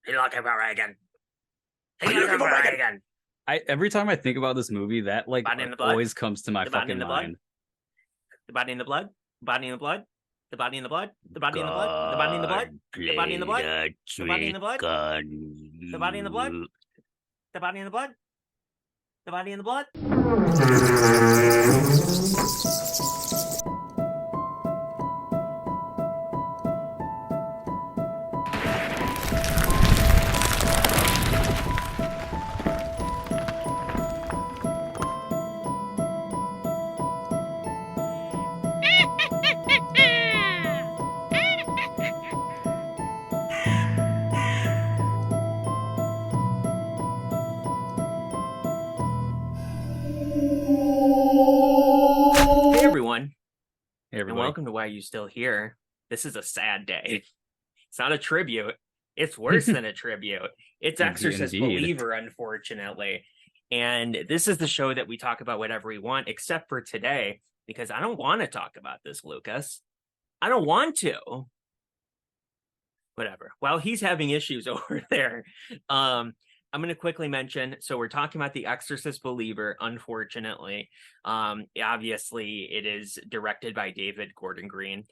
He's looking for Reagan. Are He's you looking looking for for Reagan? Reagan. I every time I think about this movie, that The body in the blood. always comes to my The body in fucking the blood. mind. The body in the blood. The body in the blood. The body in the blood. The body in the blood. The body in the blood. God The body in the played blood. a The body in trick the blood. on The body in the blood. you. The body in the blood. The body in the blood. Hey everyone, Hey, and everybody. welcome to Why You Still Here. This is a sad day. It's not a tribute. It's worse than a tribute. It's Exorcist Indeed. Believer, unfortunately. And this is the show that we talk about whatever we want, except for today, because I don't want to talk about this, Lucas. I don't want to. Whatever. While he's having issues over there, I'm going to quickly mention, so we're talking about The Exorcist Believer, unfortunately. Obviously, it is directed by David Gordon Green.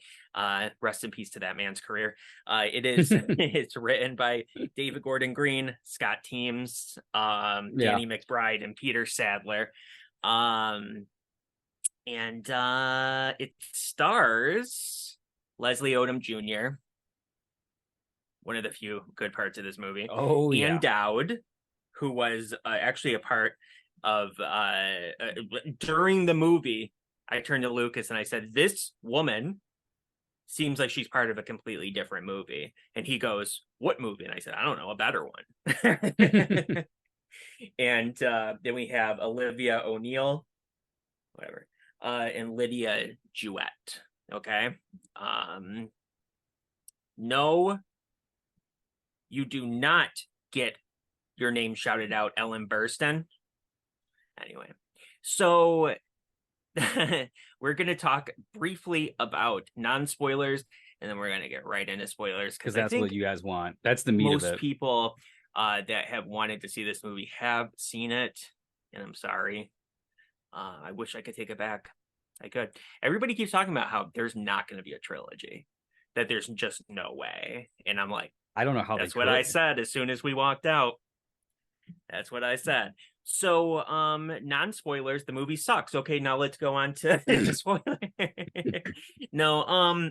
Rest in peace to that man's career. It's written by David Gordon Green, Scott Teems, Danny McBride, and Peter Sadler. And it stars Leslie Odom Jr., one of the few good parts of this movie. Oh, Ian yeah. Dowd, who was actually a part of during the movie. I turned to Lucas and I said, "This woman seems like she's part of a completely different movie." And he goes, "What movie?" And I said, "I don't know, a better one." And then we have Olivia O'Neill, whatever, and Lydia Jewett. Okay. No, you do not get your name shouted out, Ellen Burstyn. Anyway, so we're going to talk briefly about non-spoilers, and then we're going to get right into spoilers, Because because I that's what think you guys want. That's the meat of most it. people that have wanted to see this movie have seen it, and I'm sorry. I wish I could take it back. I could. Everybody keeps talking about how there's not going to be a trilogy, that there's just no way. And I'm like, I don't know how that's they what could. I said as soon as we walked out. That's what I said. So, non-spoilers, the movie sucks. Okay, now let's go on to spoiler. No,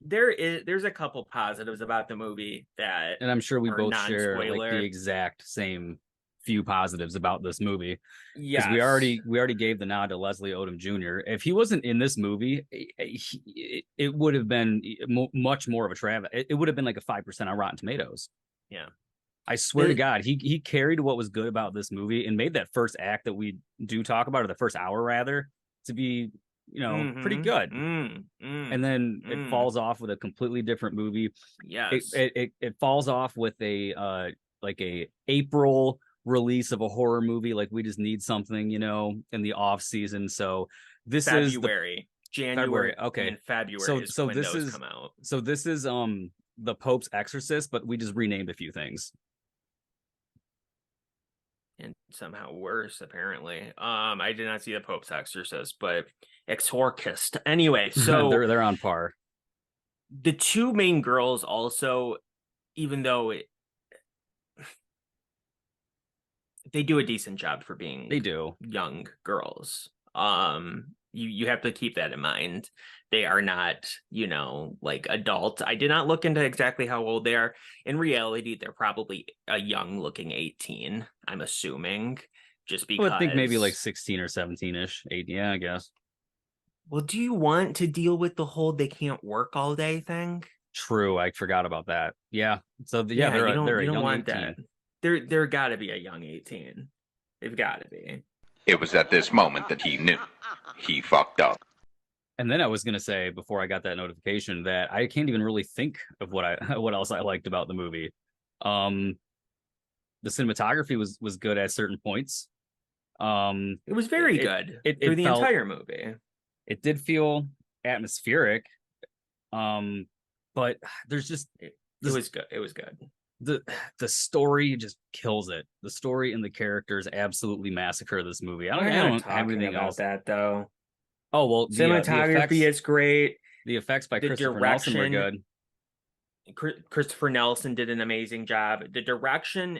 there's a couple positives about the movie that And I'm sure we are both share like the non-spoiler. exact same few positives about this movie. Because Yes. we already gave the nod to Leslie Odom Jr. If he wasn't in this movie, it would have been much more of a travesty. It would have been like a 5% on Rotten Tomatoes. Yeah. I swear to God, he carried what was good about this movie and made that first act that we do talk about, or the first hour rather, to be, pretty good. And then it falls off with a completely different movie. Yes. It falls off with a like a April release of a horror movie. Like, we just need something, in the off season. So this is the February. January February. Okay. and February So is so when this those is come out. so this is the Pope's Exorcist, but we just renamed a few things. And somehow worse, apparently. I did not see the Pope's Exorcist, but Exorcist. Anyway, so they're on par. the two main girls also, even though they do a decent job for being They do. young girls. You have to keep that in mind. They are not, like adults. I did not look into exactly how old they are. In reality, they're probably a young looking 18, I'm assuming, just I would think maybe like because. 16 or 17-ish. 8, yeah, I guess. Well, do you want to deal with the whole they can't work all day thing? True, I forgot about that. Yeah. So yeah, Yeah, they're you a don't young want 18. that. They're got to be a young 18. They've got to be. It was at this moment that he knew. He fucked up. And then I was gonna say, before I got that notification, that I can't even really think of what else I liked about the movie. Um, the cinematography was good at certain points. It was very It good it through it the felt entire movie. it did feel atmospheric. Um, but there's just It this was good. It was good. the story just kills it. The story and the characters absolutely massacre this movie. I We're don't not have talking anything about else. that though. Oh well, the Cinematography is great. the effects by The Christopher Nelson were direction, good. Christopher Nelson did an amazing job. The direction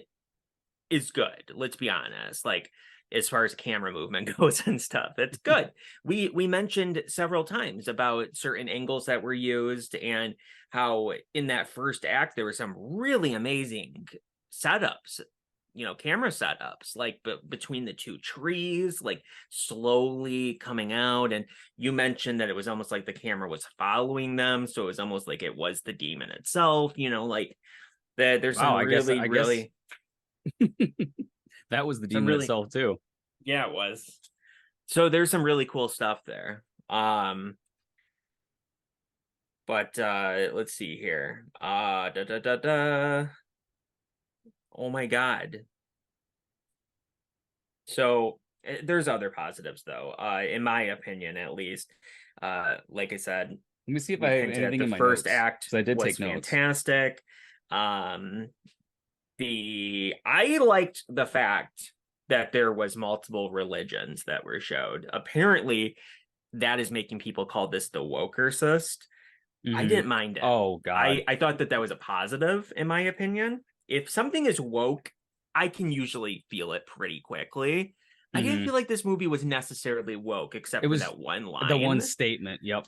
is good. Let's be honest. Like as far as camera movement goes and stuff, it's good. We mentioned several times about certain angles that were used and how in that first act there were some really amazing setups, camera setups, like between the two trees, like slowly coming out. And you mentioned that it was almost like the camera was following them, so it was almost like it was the demon itself. Like that. There's Wow, some I really, guess really that was the some demon really itself too. yeah, it was. So there's some really cool stuff there. But let's see here. Da da da da. Oh my god. So there's other positives though, in my opinion at least. Like I said, Let me see if I we have hinted at anything the in my first notes act because I did was take notes. fantastic. I liked the fact that there was multiple religions that were showed. Apparently, that is making people call this the wokercist. I didn't mind it. Oh God. I thought that was a positive, in my opinion. If something is woke, I can usually feel it pretty quickly. I didn't feel like this movie was necessarily woke, except for that one line. The one statement. Yep.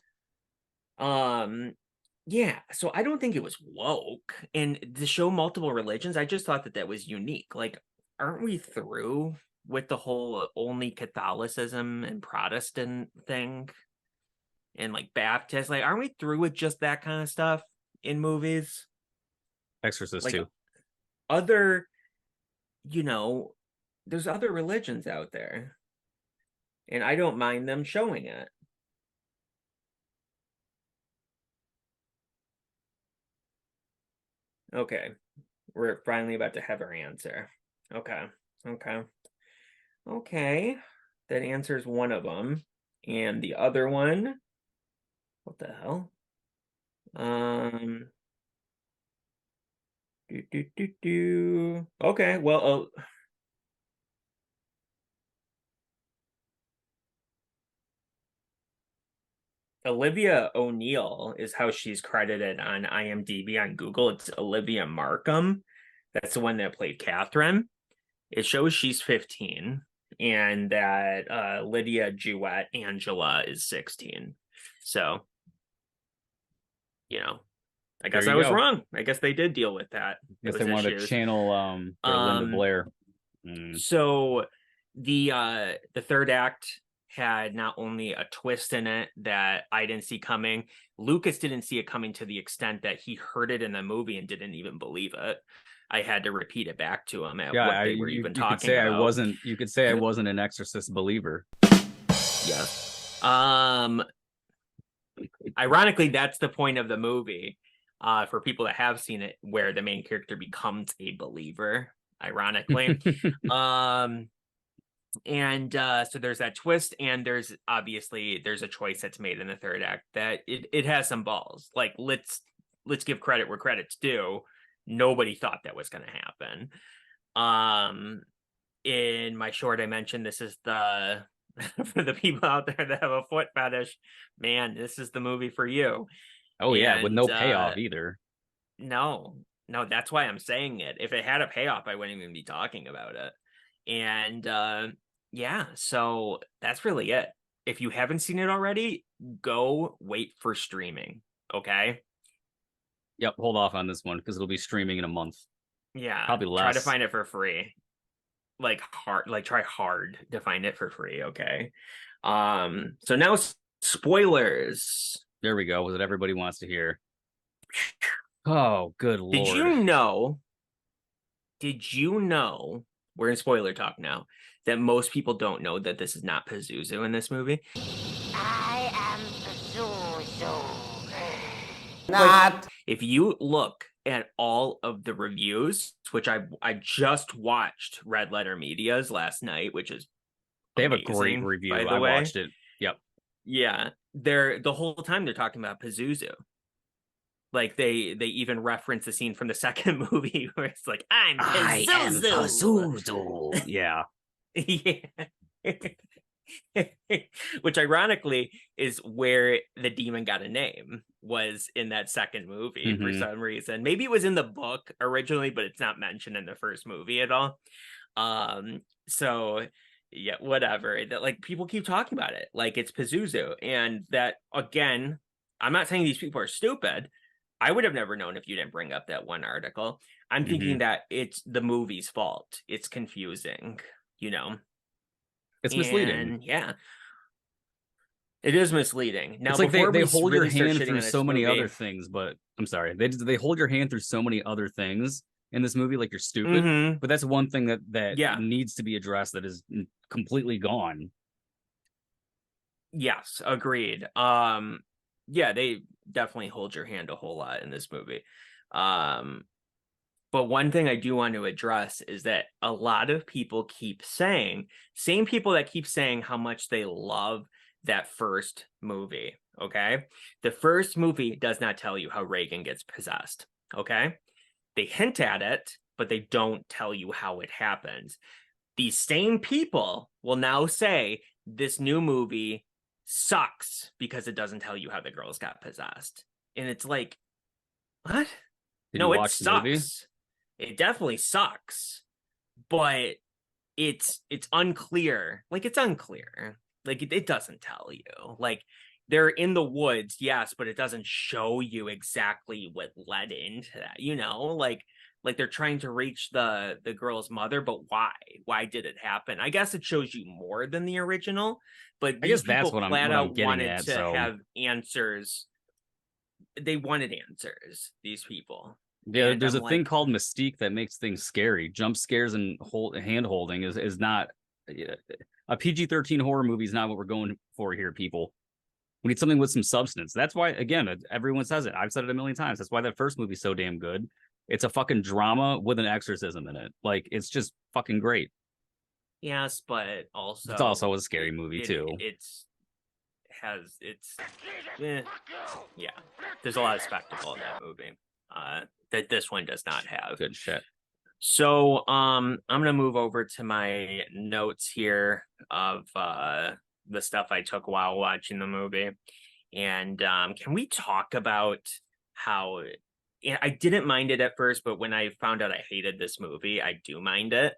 Yeah, so I don't think it was woke. And to show multiple religions, I just thought that was unique. Like, aren't we through with the whole only Catholicism and Protestant thing? And like Baptist, like, aren't we through with just that kind of stuff in movies? Exorcist Like too. other, there's other religions out there. And I don't mind them showing it. Okay. We're finally about to have our answer. Okay. That answers one of them. And the other one, what the hell? Okay, well, Olivia O'Neill is how she's credited on IMDb. On Google, it's Olivia Markham. That's the one that played Catherine. It shows she's 15 and that Lydia Jewett Angela is 16. So, I guess I was wrong. I guess they did deal with that. I guess they wanted to channel their Linda Blair. So the third act had not only a twist in it that I didn't see coming. Lucas didn't see it coming to the extent that he heard it in the movie and didn't even believe it. I had to repeat it back to him at what they were even talking about. You could say I wasn't an Exorcist believer. Yeah. Ironically, that's the point of the movie. For people that have seen it, where the main character becomes a believer, ironically. So there's that twist, and there's a choice that's made in the third act that it has some balls. Like, let's give credit where credit's due. Nobody thought that was going to happen. In my short, I mentioned this is the for the people out there that have a foot fetish, man, this is the movie for you. Oh yeah, with no payoff either. No, that's why I'm saying it. If it had a payoff, I wouldn't even be talking about it. And yeah, so that's really it. If you haven't seen it already, go wait for streaming. Okay. Yep, hold off on this one because it'll be streaming in a month. Yeah, probably less. Try to find it for free. Try hard to find it for free. Okay. So now spoilers. There we go. What everybody wants to hear. Oh, good lord. Did you know, we're in spoiler talk now, that most people don't know that this is not Pazuzu in this movie? I am Pazuzu. Not. If you look at all of the reviews, which I just watched Red Letter Media's last night, which is they have a great review. I watched it. Yep. Yeah. The whole time they're talking about Pazuzu. Like they even reference the scene from the second movie where it's like, I'm I am Pazuzu. Pazuzu. Yeah. Yeah. Which ironically is where the demon got a name, was in that second movie for some reason. Maybe it was in the book originally, but it's not mentioned in the first movie at all. So yeah, whatever. That, like, people keep talking about it like it's Pazuzu, and that, again, I'm not saying these people are stupid. I would have never known if you didn't bring up that one article. I'm thinking that it's the movie's fault. It's confusing, you know. It's misleading. And yeah, it is misleading. Now, it's like before they we hold really your start hand shitting through on so this many movie, other things, but I'm sorry, they hold your hand through so many other things in this movie, like you're stupid. But that's one thing that yeah, needs to be addressed that is completely gone. yes, agreed. Yeah, they definitely hold your hand a whole lot in this movie. But one thing I do want to address is that a lot of people keep saying, same people that keep saying how much they love that first movie, okay? The first movie does not tell you how Reagan gets possessed, okay? They hint at it, but they don't tell you how it happens. These same people will now say this new movie sucks because it doesn't tell you how the girls got possessed. And it's like, what? Did No, you it watch the movie? sucks. It definitely sucks, but it's unclear. Like, it's unclear. Like, it doesn't tell you. Like, they're in the woods, yes, but it doesn't show you exactly what led into that, you know? Like they're trying to reach the girl's mother, but why? Why did it happen? I guess it shows you more than the original, but I these guess that's people what flat I'm out getting wanted at. to So have answers. They wanted answers, these people. yeah, And there's I'm a thing like, called mystique that makes things scary. Jump scares and hand holding is not a PG-13 horror movie is not what we're going for here, people. We need something with some substance. That's why, again, everyone says it. I've said it a million times. That's why that first movie's so damn good. It's a fucking drama with an exorcism in it. Like, it's just fucking great. yes, but also It's also a scary movie too. Yeah, there's a lot of spectacle in that movie that this one does not have. Good shit. So I'm gonna move over to my notes here of the stuff I took while watching the movie. And can we talk about how, yeah, I didn't mind it at first, but when I found out I hated this movie, I do mind it.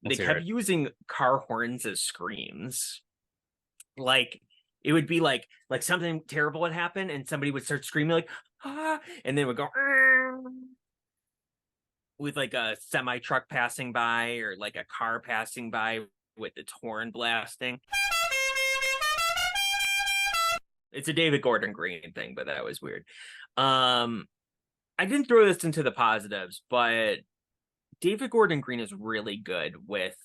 They kept using car horns as screams. Like, it would be like something terrible would happen and somebody would start screaming like, ah, and then it would go with like a semi truck passing by or like a car passing by with its horn blasting. It's a David Gordon Green thing, but that was weird. I didn't throw this into the positives, but David Gordon Green is really good with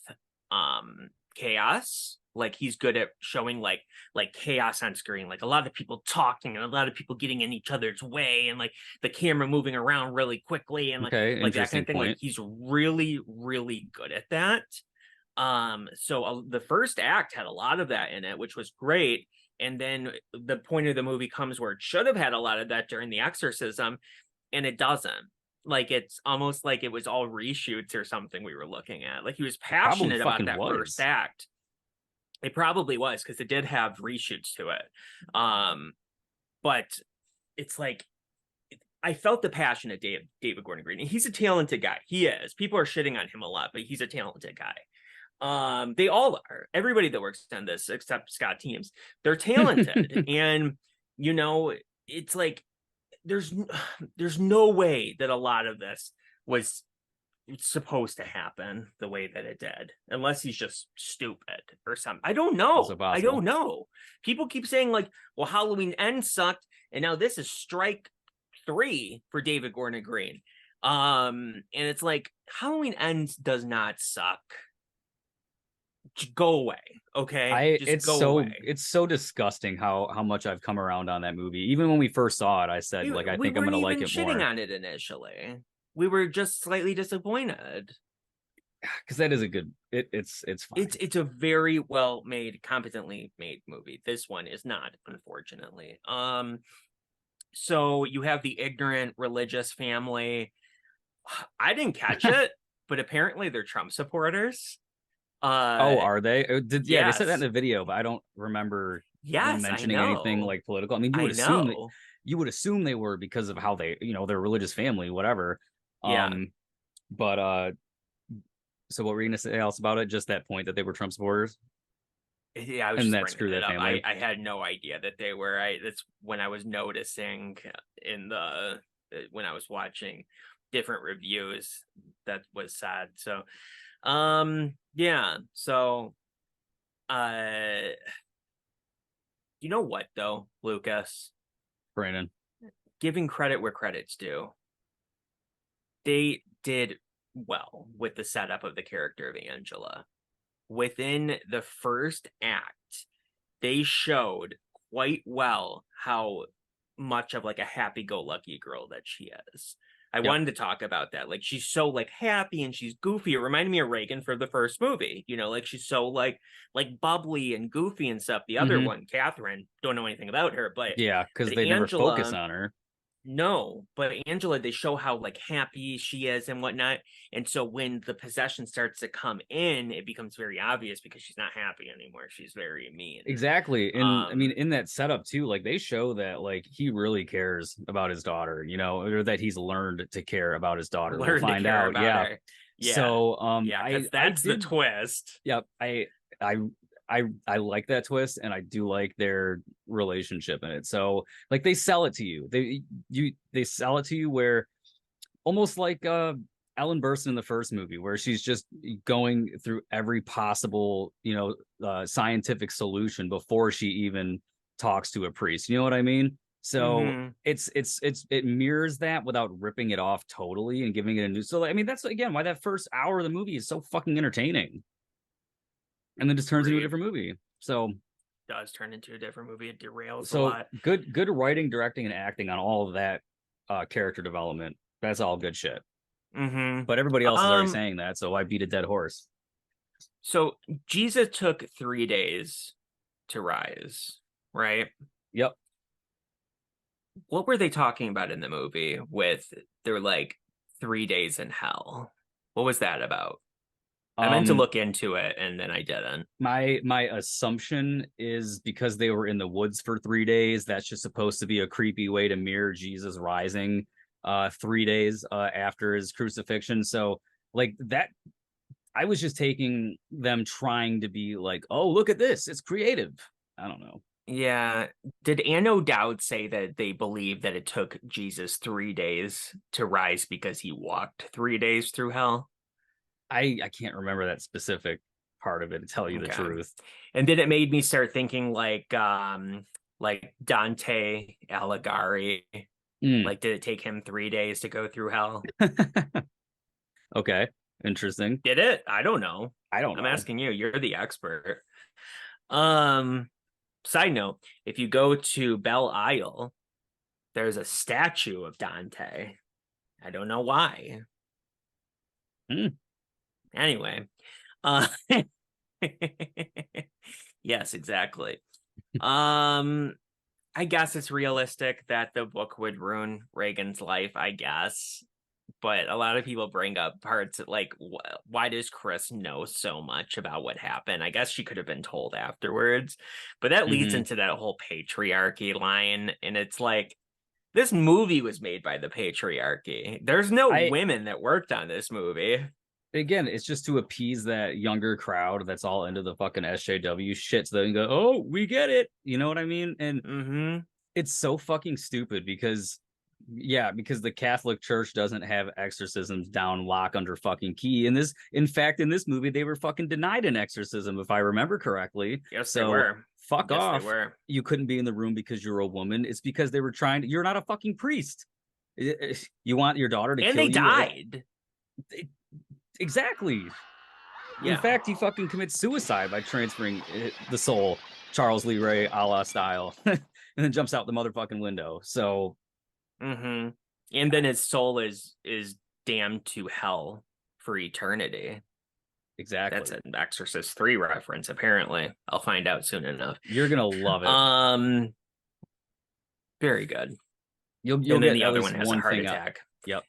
chaos. Like, he's good at showing like chaos on screen, like a lot of people talking and a lot of people getting in each other's way, and like the camera moving around really quickly, and like that kind of thing. Like, he's really, really good at that. So the first act had a lot of that in it, which was great. And then the point of the movie comes where it should have had a lot of that during the exorcism, and it doesn't. Like, it's almost like it was all reshoots or something we were looking at. Like, he was passionate about that first act. It probably was, because it did have reshoots to it. But it's like, I felt the passion of David Gordon Green. And he's a talented guy. He is. People are shitting on him a lot, but he's a talented guy. They all are. Everybody that works on this, except Scott Teems, they're talented. And, you know, it's like, there's no way that a lot of this was supposed to happen the way that it did, unless he's just stupid or something. I don't know. I don't know. People keep saying like, well, Halloween Ends sucked, and now this is strike 3 for David Gordon Green. And it's like, Halloween Ends does not suck. Go away, okay? It's so disgusting how much I've come around on that movie. Even when we first saw it, I said I think I'm gonna like it more. We weren't shitting on it initially. We were just slightly disappointed, because that is a good. It's fine. It's a very well made, competently made movie. This one is not, unfortunately. So you have the ignorant religious family. I didn't catch it, but apparently they're Trump supporters. Oh, are they? Yeah, they said that in Yes. the video, but I don't remember them Yes, I mentioning anything know. like political. I mean, I know. you would assume they were because of how they, their religious family, whatever. Yeah. But so what were you gonna say else about it? Just that point that they were Trump supporters Yeah, I was and just that bringing screw it that up. family. I had no idea that they were. That's when I was noticing in the when I was watching different reviews that was sad. So, yeah. So, you know what though, Lucas? Brandon. Giving credit where credit's due. They did well with the setup of the character of Angela. Within the first act, they showed quite well how much of like a happy-go-lucky girl that she is. I wanted to talk about that. Like she's so like happy and she's goofy. It reminded me of Reagan for the first movie. Like she's so like bubbly and goofy and stuff. The other one, Catherine, don't know anything about her, but Yeah, because they never focus on her. No, but Angela, they show how like happy she is and whatnot. And so when the possession starts to come in, it becomes very obvious because she's not happy anymore. She's very mean. Exactly. And I mean, in that setup too, like they show that like he really cares about his daughter, or that he's learned to care about his daughter. We'll find out. Yeah. Her. Yeah. So yeah, because that's the twist. Yep. I like that twist, and I do like their relationship in it. So like they sell it to you. They sell it to you where almost like Ellen Burstyn in the first movie, where she's just going through every possible, scientific solution before she even talks to a priest. You know what I mean? So it mirrors that without ripping it off totally and giving it a new. So I mean, that's again why that first hour of the movie is so fucking entertaining, and then just turns into a different movie. So does turn into a different movie. It derails a lot. Good writing, directing, and acting on all of that character development. That's all good shit. But everybody else is already saying that, so I beat a dead horse. So Jesus took 3 days to rise, right? Yep. What were they talking about in the movie with they're like 3 days in hell? What was that about? I meant to look into it and then I didn't. My assumption is because they were in the woods for 3 days, that's just supposed to be a creepy way to mirror Jesus rising 3 days after his crucifixion. So like that, I was just taking them trying to be like, oh, look at this, it's creative. I don't know. Yeah. Did Ann O'Dowd say that they believe that it took Jesus 3 days to rise because he walked 3 days through hell? I can't remember that specific part of it, to tell you the truth. And then it made me start thinking like Dante Alighieri. Like, did it take him 3 days to go through hell? Okay, interesting. Did it? I don't know. I'm asking you. You're the expert. Side note, if you go to Belle Isle, there's a statue of Dante. I don't know why. Anyway, yes, exactly. I guess it's realistic that the book would ruin Reagan's life, I guess. But a lot of people bring up parts like, why does Chris know so much about what happened? I guess she could have been told afterwards. But that leads into that whole patriarchy line. And it's like, this movie was made by the patriarchy. There's no women that worked on this movie. Again, it's just to appease that younger crowd that's all into the fucking SJW shit, so they can go, oh, we get it. You know what I mean? And it's so fucking stupid because the Catholic Church doesn't have exorcisms down lock under fucking key. In fact, in this movie, they were fucking denied an exorcism, if I remember correctly. Yes, they were. Fuck off. They were. You couldn't be in the room because you're a woman. It's because they were you're not a fucking priest. You want your daughter to kill you. And they died. Exactly. Yeah. In fact, he fucking commits suicide by transferring the soul, Charles Lee Ray a la style, and then jumps out the motherfucking window. So, and then his soul is damned to hell for eternity. Exactly. That's an Exorcist 3 reference, apparently. I'll find out soon enough. You're gonna love it. Very good. You'll and then get the at other least one has a one heart thing attack. Yep.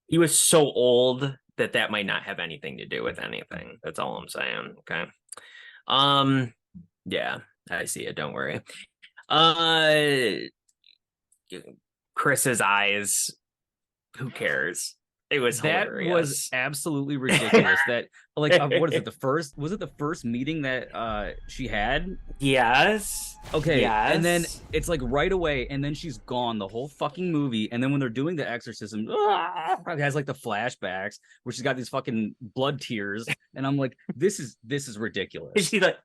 He was so old that might not have anything to do with anything. That's all I'm saying. Okay. Yeah, I see it. Don't worry. Chris's eyes. Who cares? It was That was hilarious. absolutely ridiculous. That like what is it? Was it the first meeting that she had? Yes. Okay, and then Yes. it's like right away, and then she's gone the whole fucking movie. And then when they're doing the exorcism, it has like the flashbacks where she's got these fucking blood tears, and I'm like, this is ridiculous. She's like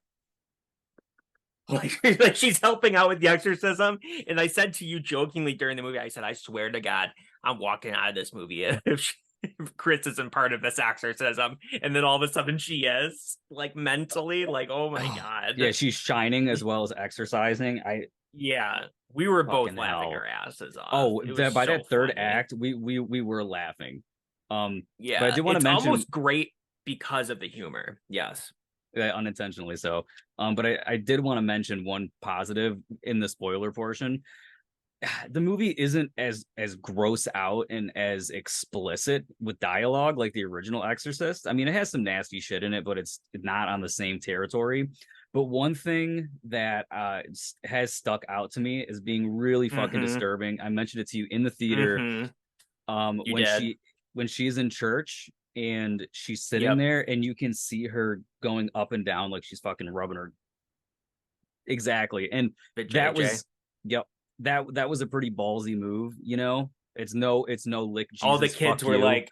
she's helping out with the exorcism. And I said to you jokingly during the movie, I said, I swear to God, I'm walking out of this movie if Chris isn't part of this exorcism. And then all of a sudden she is, like, mentally, like, oh my God. Yeah, she's shining as well as exercising. Yeah, we were both Fucking laughing hell. our asses off. Oh, It was by so that third funny. act, we were laughing. But Yeah, I did want to it's mention almost great because of the humor. Yes. unintentionally so. But I did want to mention one positive in the spoiler portion. The movie isn't as gross out and as explicit with dialogue like the original Exorcist. I mean, it has some nasty shit in it, but it's not on the same territory. But one thing that has stuck out to me as being really fucking disturbing. I mentioned it to you in the theater. You When did. she's in church and she's sitting Yep. there and you can see her going up and down like she's fucking rubbing her. Exactly. And Bit that JJ. was, yep, that was a pretty ballsy move, you know. It's no lick Jesus, All the kids fuck were you. like,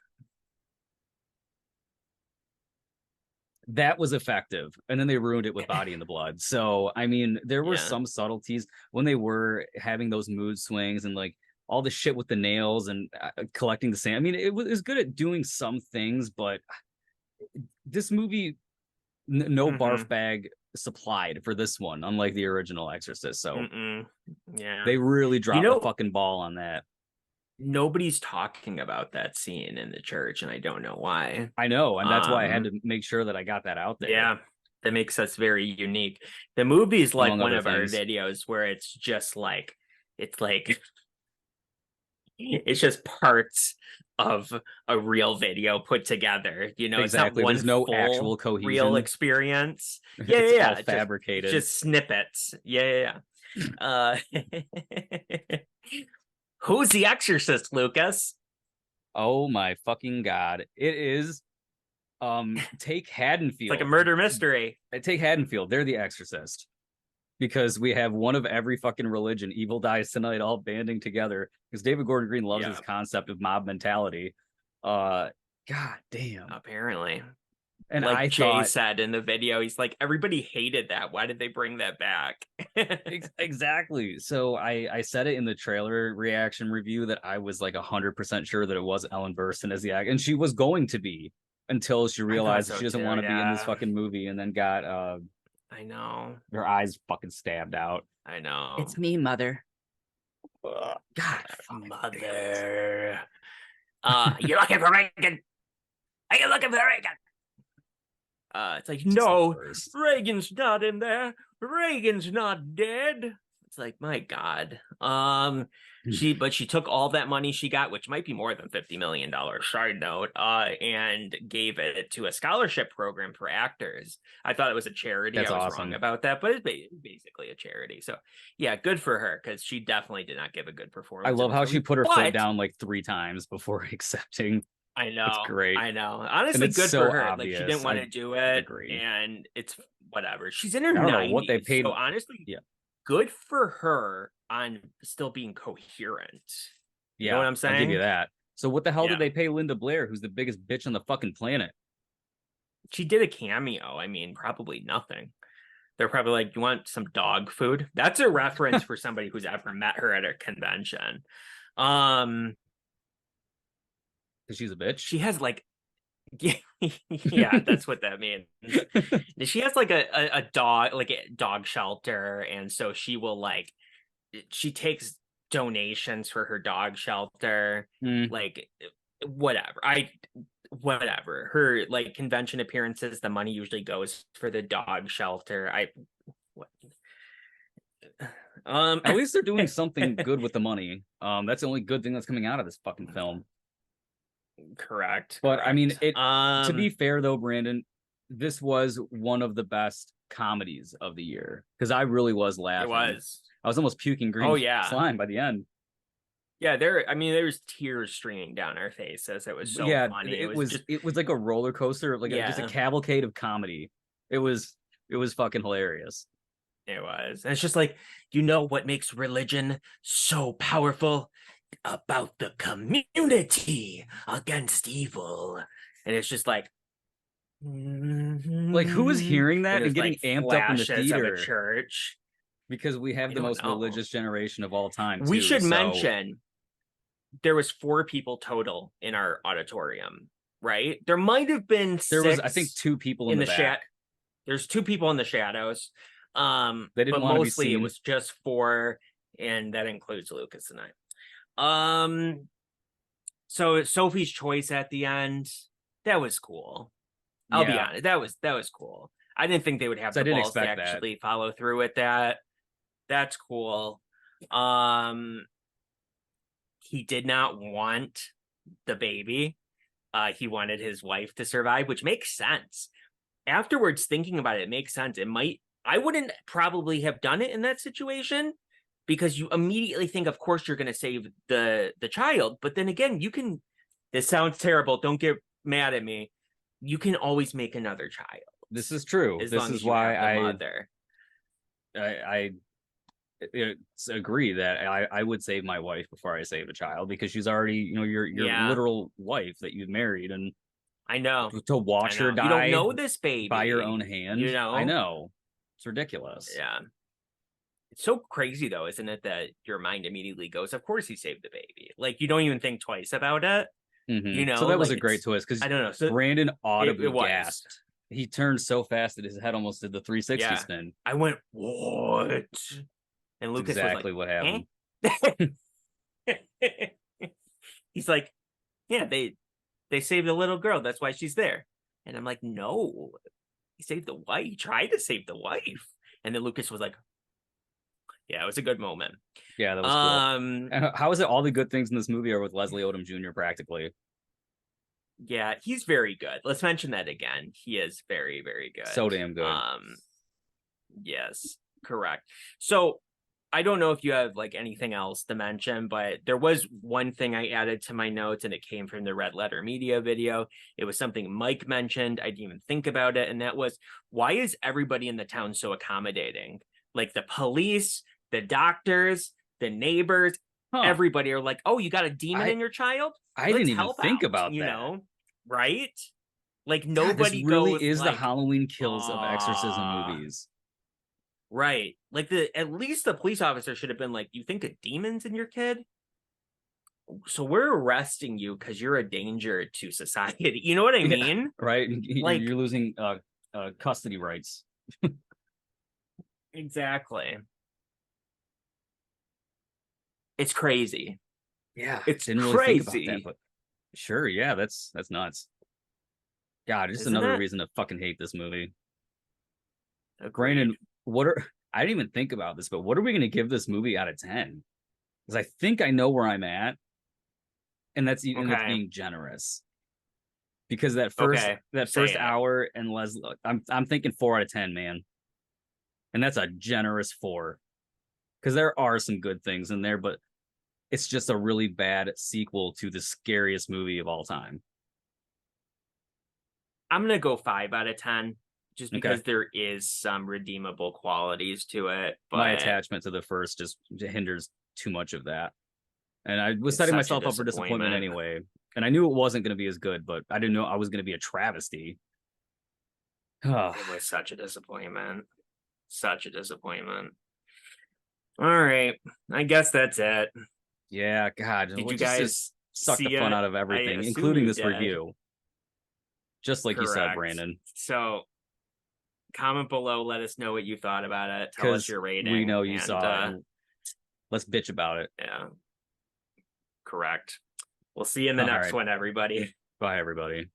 that was effective, and then they ruined it with Body in the Blood. So I mean, there were Yeah. some subtleties when they were having those mood swings and like all the shit with the nails and collecting the sand. I mean, it was good at doing some things, but this movie, no barf bag supplied for this one, unlike the original Exorcist. So yeah, they really dropped know, the fucking ball on that. Nobody's talking about that scene in the church, and I don't know why. I know, and that's why I had to make sure that I got that out there. Yeah, that makes us very unique. The movie's like Among one other of our things. videos where it's just like it's just parts of a real video put together. You know, Exactly. It's not one There's no full actual cohesion. real experience. It's all Just fabricated. just snippets. Yeah. Who's the Exorcist, Lucas? Oh my fucking god! It is. Take Haddonfield. It's like a murder mystery. Take Haddonfield. They're the Exorcist because we have one of every fucking religion. Evil dies tonight, all banding together. Because David Gordon Green loves this concept of mob mentality. God damn. Apparently. And like I Jay said in the video, he's like, everybody hated that. Why did they bring that back? Exactly. So I said it in the trailer reaction review that I was like 100% sure that it was Ellen Burstyn as the act, and she was going to be until she realized that she doesn't want to be in this fucking movie, and then got I know, her eyes fucking stabbed out. I know. It's me, mother. God, mother. You're looking for Reagan. Are you looking for Reagan? It's like, no, Reagan's not in there. Reagan's not dead. It's like, my God. She took all that money she got, which might be more than $50 million, side note, and gave it to a scholarship program for actors. I thought it was a charity. That's I was awesome. wrong about that, but it's basically a charity. So yeah, good for her, because she definitely did not give a good performance. I love how she put her foot down like 3 times before accepting. I know. It's great. I know. Honestly, good so for her. obvious. Like, she didn't want to do it. Agree. And it's whatever. She's in her 90s. I don't know what they paid. So honestly, yeah, good for her on still being coherent. You know what I'm saying? I'll give you that. So what the hell did they pay Linda Blair, who's the biggest bitch on the fucking planet? She did a cameo. I mean, probably nothing. They're probably like, you want some dog food? That's a reference for somebody who's ever met her at a convention. Because she's a bitch. She has like, yeah, that's what that means. She has like a dog, like a dog shelter, and so she will like, she takes donations for her dog shelter, like whatever. Whatever. Her like convention appearances, the money usually goes for the dog shelter. At least they're doing something good with the money. That's the only good thing that's coming out of this fucking film. Correct. But I mean, correct. to be fair though, Brandon, this was one of the best comedies of the year because I really was laughing. It was. I was almost puking green yeah. slime by the end. Yeah, there's tears streaming down our faces. It was so funny. It was like a roller coaster, like just a cavalcade of comedy. It was fucking hilarious. It was. And it's just like, you know what makes religion so powerful? About the community against evil. And it's just like who is hearing that and getting amped up in the theater? Of a church. Because we have the most religious generation of all time. We should mention there was 4 people total in our auditorium, right? There might have been 6. There was, I think, 2 people in the back. There's 2 people in the shadows. They didn't want to be seen. It was just 4, and that includes Lucas and I. So Sophie's choice at the end, that was cool. I'll be honest, that was cool. I didn't think they would have the balls to actually follow through with that. That's cool. He did not want the baby. He wanted his wife to survive, which makes sense. Afterwards, thinking about it, it makes sense. I wouldn't probably have done it in that situation because you immediately think, of course, you're going to save the child. But then again, this sounds terrible. Don't get mad at me. You can always make another child. This is true. This is why I agree that I would save my wife before I save a child because she's already, your literal wife that you've married, and I know to watch her die. You don't know this baby by your own hand. I know it's ridiculous. Yeah, it's so crazy though, isn't it? That your mind immediately goes, "Of course he saved the baby." Like you don't even think twice about it. Mm-hmm. So that was a great twist because I don't know. So Brandon audibly gasped. He turned so fast that his head almost did the 360 spin. I went, "What?" And Lucas exactly was like, what happened. He's like, "Yeah, they saved the little girl. That's why she's there." And I'm like, "No, he saved the wife. He tried to save the wife." And then Lucas was like, "Yeah, it was a good moment." Yeah, that was cool. And how is it all the good things in this movie are with Leslie Odom Jr. practically? Yeah, he's very good. Let's mention that again. He is very, very good. So damn good. Yes, correct. So I don't know if you have like anything else to mention, but there was one thing I added to my notes and it came from the Red Letter Media video. It was something Mike mentioned. I didn't even think about it. And that was, why is everybody in the town so accommodating? Like the police, the doctors, the neighbors, everybody are like, "Oh, you got a demon in your child? I didn't even think about that. You know, right? Like nobody this really goes is like, the Halloween Kills of exorcism movies. Right. Like at least the police officer should have been like, "You think a demon's in your kid? So we're arresting you because you're a danger to society." You know what I mean? Right. Like you're losing custody rights. Exactly. It's crazy. Yeah. It's didn't crazy. Really think about that, but sure, yeah, that's nuts. God, just another reason to fucking hate this movie. Agreed. Brandon, I didn't even think about this, but what are we gonna give this movie out of 10? Because I think I know where I'm at. And that's even being generous. Because that first hour and Leslie, I'm thinking 4 out of 10, man. And that's a generous 4. Because there are some good things in there, but it's just a really bad sequel to the scariest movie of all time. I'm going to go 5 out of 10, just because there is some redeemable qualities to it. But my attachment to the first just hinders too much of that. And I was setting myself up for disappointment anyway. And I knew it wasn't going to be as good, but I didn't know I was going to be a travesty. It was such a disappointment. Such a disappointment. All right, I guess that's it. Yeah, God. Did you guys suck the fun out of everything, including this review? Just like you said, Brandon. So comment below, let us know what you thought about it. Tell us your rating. We know you saw it. Let's bitch about it. Yeah. Correct. We'll see you in the next one, everybody. Bye, everybody.